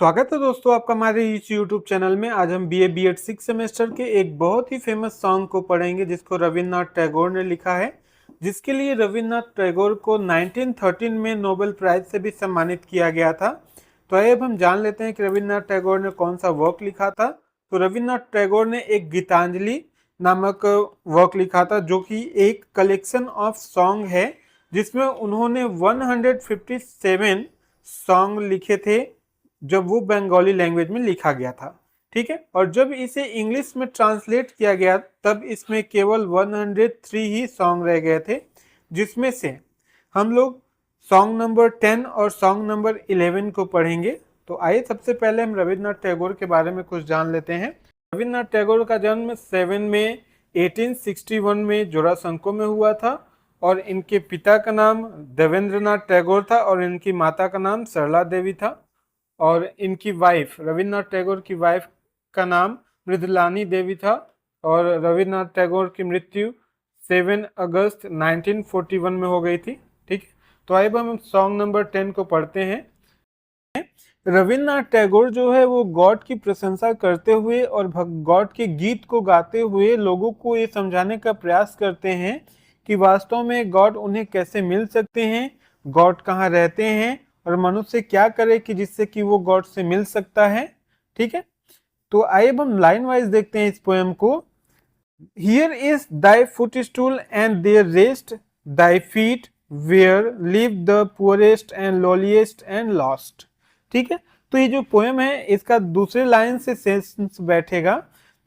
स्वागत है दोस्तों आपका हमारे इस YouTube चैनल में। आज हम बीए बीएड 6 सेमेस्टर के एक बहुत ही फेमस सॉन्ग को पढ़ेंगे जिसको रविन्द्रनाथ टैगोर ने लिखा है, जिसके लिए रविन्द्रनाथ टैगोर को 1913 में नोबेल प्राइज से भी सम्मानित किया गया था। तो आइए अब हम जान लेते हैं कि रविन्द्रनाथ टैगोर ने कौन सा वर्क लिखा था। तो रविन्द्रनाथ टैगोर ने एक गीतांजलि नामक वर्क लिखा था, जो कि एक कलेक्शन ऑफ सॉन्ग है जिसमें उन्होंने 157 सॉन्ग लिखे थे जब वो बंगाली लैंग्वेज में लिखा गया था। ठीक है, और जब इसे इंग्लिश में ट्रांसलेट किया गया तब इसमें केवल 103 ही सॉन्ग रह गए थे, जिसमें से हम लोग सॉन्ग नंबर 10 और सॉन्ग नंबर 11 को पढ़ेंगे। तो आइए सबसे पहले हम रविन्द्रनाथ टैगोर के बारे में कुछ जान लेते हैं। रविन्द्रनाथ टैगोर का जन्म 7 में 1861 में जोरासंको में हुआ था और इनके पिता का नाम देवेंद्रनाथ टैगोर था और इनकी माता का नाम सरला देवी था। और इनकी वाइफ, रविन्द्रनाथ टैगोर की वाइफ का नाम मृदुलानी देवी था और रविन्द्रनाथ टैगोर की मृत्यु 7 अगस्त 1941 में हो गई थी। ठीक है, तो आइए हम सॉन्ग नंबर 10 को पढ़ते हैं। रविन्द्रनाथ टैगोर जो है वो गॉड की प्रशंसा करते हुए और गॉड के गीत को गाते हुए लोगों को ये समझाने का प्रयास करते हैं कि वास्तव में गॉड उन्हें कैसे मिल सकते हैं, गॉड कहाँ रहते हैं और मनुष्य क्या करे कि जिससे कि वो गॉड से मिल सकता है। ठीक है, तो आइए हम लाइन वाइज देखते हैं इस पोएम को। Here is thy foot stool and there rest, thy feet where live the poorest and lowliest and lost. ठीक है, तो ये जो पोएम है इसका दूसरे लाइन से सेंस बैठेगा।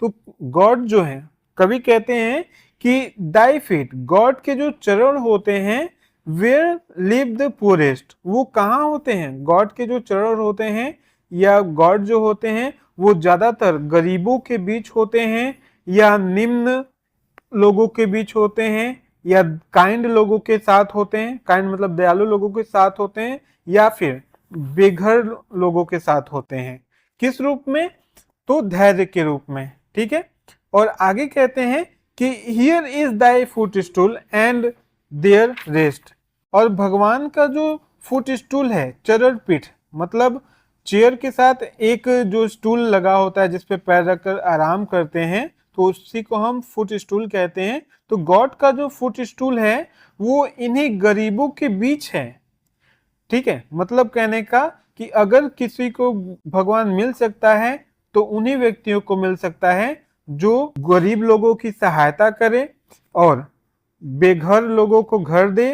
तो गॉड जो है, कवि कहते हैं कि दाई फीट, गॉड के जो चरण होते हैं, वेयर लिव द पुअरेस्ट, वो कहाँ होते हैं, गॉड के जो चरण होते हैं या गॉड जो होते हैं वो ज्यादातर गरीबों के बीच होते हैं या निम्न लोगों के बीच होते हैं या काइंड लोगों के साथ होते हैं, काइंड मतलब दयालु लोगों के साथ होते हैं या फिर बेघर लोगों के साथ होते हैं। किस रूप में? तो धैर्य के रूप में। ठीक है, और आगे कहते हैं कि here is thy foot stool and there rest, और भगवान का जो फुट स्टूल है, चरण पीठ मतलब चेयर के साथ एक जो स्टूल लगा होता है जिसपे पैर रखकर आराम करते हैं, तो उसी को हम फुट स्टूल कहते हैं। तो गॉड का जो फुट स्टूल है वो इन्हीं गरीबों के बीच है। ठीक है, मतलब कहने का कि अगर किसी को भगवान मिल सकता है तो उन्हीं व्यक्तियों को मिल सकता है जो गरीब लोगों की सहायता करे और बेघर लोगों को घर दे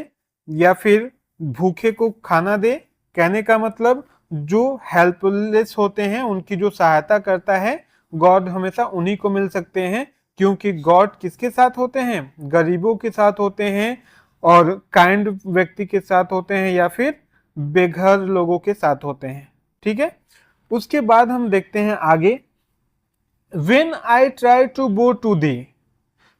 या फिर भूखे को खाना दे। कहने का मतलब जो हेल्पलेस होते हैं उनकी जो सहायता करता है, गॉड हमेशा उन्हीं को मिल सकते हैं, क्योंकि गॉड किसके साथ होते हैं? गरीबों के साथ होते हैं और काइंड व्यक्ति के साथ होते हैं या फिर बेघर लोगों के साथ होते हैं। ठीक है, उसके बाद हम देखते हैं आगे। When I try to bow to thee,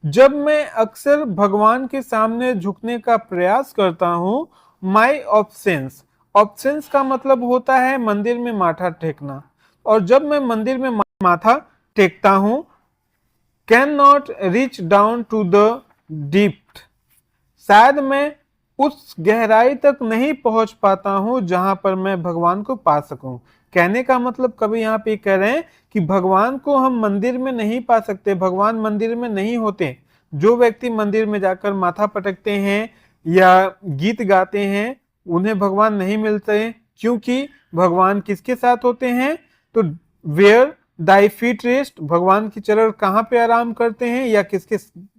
जब मैं अक्सर भगवान के सामने झुकने का प्रयास करता हूं, माई ऑब्सेंस, ऑब्सेंस का मतलब होता है मंदिर में माथा टेकना, और जब मैं मंदिर में माथा टेकता हूं, can not reach down to the deep, शायद मैं उस गहराई तक नहीं पहुंच पाता हूं जहां पर मैं भगवान को पा सकूं। कहने का मतलब कभी यहाँ पे कह रहे हैं कि भगवान को हम मंदिर में नहीं पा सकते, भगवान मंदिर में नहीं होते। जो व्यक्ति मंदिर में जाकर माथा पटकते हैं या गीत गाते हैं उन्हें भगवान नहीं मिलते, क्योंकि भगवान किसके साथ होते हैं? तो वेयर दाई फीट रेस्ट, भगवान की चरण कहाँ पे आराम करते हैं या किसके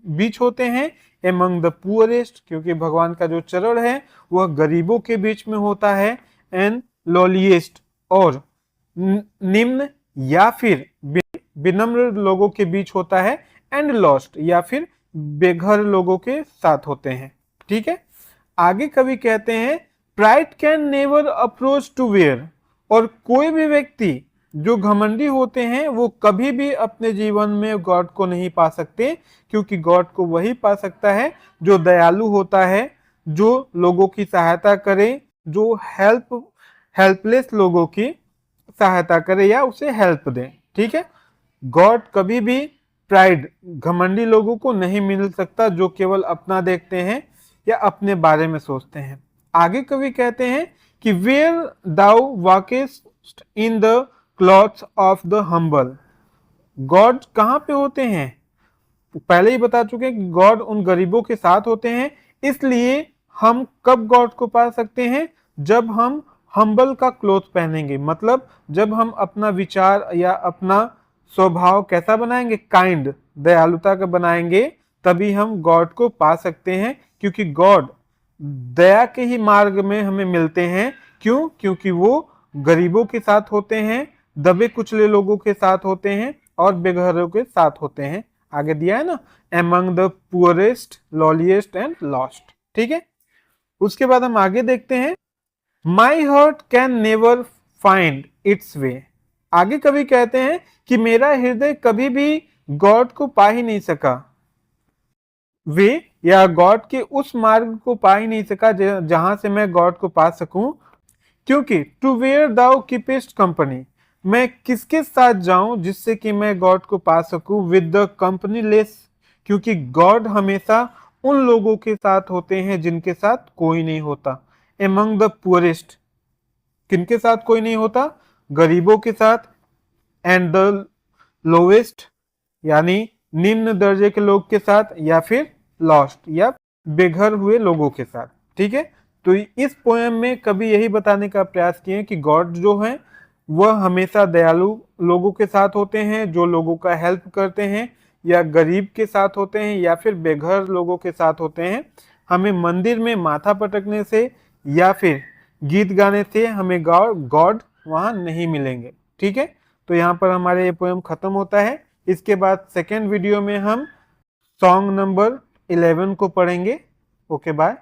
बीच होते हैं? एमंग द पुअरेस्ट, क्योंकि भगवान का जो चरण है वह गरीबों के बीच में होता है। एंड लोलीएस्ट, और निम्न या फिर विनम्र लोगों के बीच होता है। एंड लॉस्ट, या फिर बेघर लोगों के साथ होते हैं। ठीक है, आगे कवि कहते हैं pride can never approach to where, और कोई भी व्यक्ति जो घमंडी होते हैं वो कभी भी अपने जीवन में गॉड को नहीं पा सकते, क्योंकि गॉड को वही पा सकता है जो दयालु होता है, जो लोगों की सहायता करे, जो हेल्पलेस लोगों की सहायता करे या उसे हेल्प दे। ठीक है, गॉड कभी भी प्राइड घमंडी लोगों को नहीं मिल सकता जो केवल अपना देखते हैं या अपने बारे में सोचते हैं। आगे कवि कहते हैं कि where thou walkest in the clothes of the humble. God कहाँ पे होते हैं? पहले ही बता चुके हैं कि गॉड उन गरीबों के साथ होते हैं। इसलिए हम कब गॉड को पा सकते हैं? जब हम हम्बल का क्लोथ पहनेंगे, मतलब जब हम अपना विचार या अपना स्वभाव कैसा बनाएंगे? काइंड, दयालुता का बनाएंगे, तभी हम गॉड को पा सकते हैं। क्योंकि गॉड दया के ही मार्ग में हमें मिलते हैं। क्यों? क्योंकि वो गरीबों के साथ होते हैं, दबे कुचले लोगों के साथ होते हैं और बेघरों के साथ होते हैं। आगे दिया है ना, among the poorest, lowliest and lost. ठीक है, उसके बाद हम आगे देखते हैं, my heart can never find its way. आगे कवि कहते हैं कि मेरा हृदय कभी भी गॉड को पा ही नहीं सका। वे या गॉड के उस मार्ग को पा ही नहीं सका जहां से मैं गॉड को पा सकूं। क्योंकि टू वेयर दाउ कीपेस्ट कंपनी, मैं किसके साथ जाऊं जिससे कि मैं गॉड को पा सकूं? विद द कंपनी लेस, क्योंकि गॉड हमेशा उन लोगों के साथ होते हैं जिनके साथ कोई नहीं होता। एमंग द पुअरेस्ट, किनके साथ कोई नहीं होता? गरीबों के साथ। एंड द लोवेस्ट, यानी निम्न दर्जे के लोग के साथ, या फिर लॉस्ट या बेघर हुए लोगों के साथ। ठीक है, तो इस पोएम में कभी यही बताने का प्रयास किए कि गॉड जो है वह हमेशा दयालु लोगों के साथ होते हैं, जो लोगों का हेल्प करते हैं, या गरीब के साथ होते हैं, या फिर बेघर लोगों के साथ होते हैं। हमें मंदिर में माथा पटकने से या फिर गीत गाने से हमें गॉड वहां नहीं मिलेंगे। ठीक है, तो यहाँ पर हमारे ये पोएम खत्म होता है। इसके बाद सेकेंड वीडियो में हम सॉन्ग नंबर 11 को पढ़ेंगे। Okay, bye.